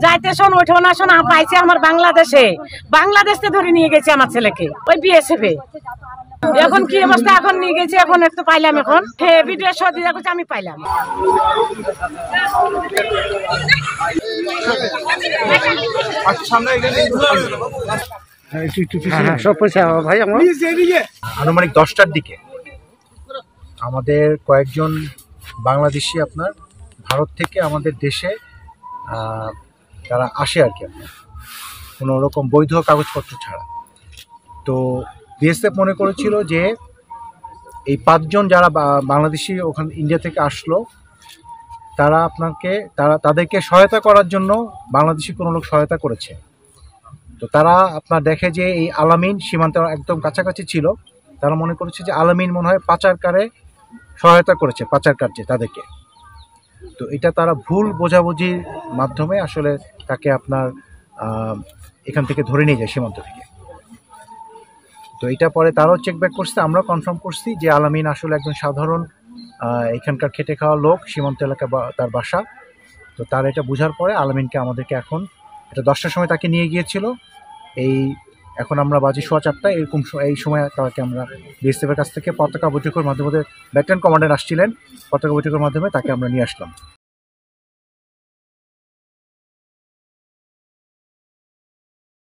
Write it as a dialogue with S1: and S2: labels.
S1: যাইতে শোন ওঠো না শোন পাইছে আমার বাংলাদেশে ধরে নিয়ে গেছে আমার ছেলেকে ওই বিএসএফ এ। এখন কি অবস্থা, এখন নিয়ে গেছে, এখন একটু পাইলাম, এখন ভিডিও সত্যি দেখছি আমি পাইলাম।
S2: আনুমানিক 10টার দিকে আমাদের কয়েকজন বাংলাদেশি আপনার ভারত থেকে আমাদের দেশে তারা আসে আর কি, আপনার কোনো রকম বৈধ কাগজপত্র ছাড়া। তো বিএসএফ মনে করেছিল যে এই 5 জন যারা বাংলাদেশি ওখানে ইন্ডিয়া থেকে আসলো, তাদেরকে সহায়তা করার জন্য বাংলাদেশি কোনো লোক সহায়তা করেছে। তো তারা আপনার দেখে যে এই আলামিন সীমান্তের একদম কাছাকাছি ছিল, তারা মনে করেছে যে আলামিন মনে হয় পাচারকারে সহায়তা করেছে, পাচার কার্যে তাদেরকে। তো এটা তারা ভুল বোঝাবুঝির মাধ্যমে আসলে তাকে আপনার এখান থেকে ধরে নিয়ে যায় সীমান্ত থেকে। তো এটা পরে তারাও চেক ব্যাক করছে, আমরাও কনফার্ম করছি যে আলামিন আসলে একজন সাধারণ এখানকার খেটে খাওয়া লোক, সীমান্ত এলাকা তার বাসা। তো তার এটা বোঝার পরে আলামিনকে আমাদেরকে এখন এটা 10টার সময় তাকে নিয়ে গিয়েছিল, এখন আমরা বাজে 4:15 এরকম এই সময় তাকে আমরা বিএসএফের কাছ থেকে পতাকা বৈঠকের মাধ্যমে ব্যাটালিয়ন কমান্ডার আসছিলেন, পতাকা বৈঠকের মাধ্যমে তাকে আমরা নিয়ে আসলাম।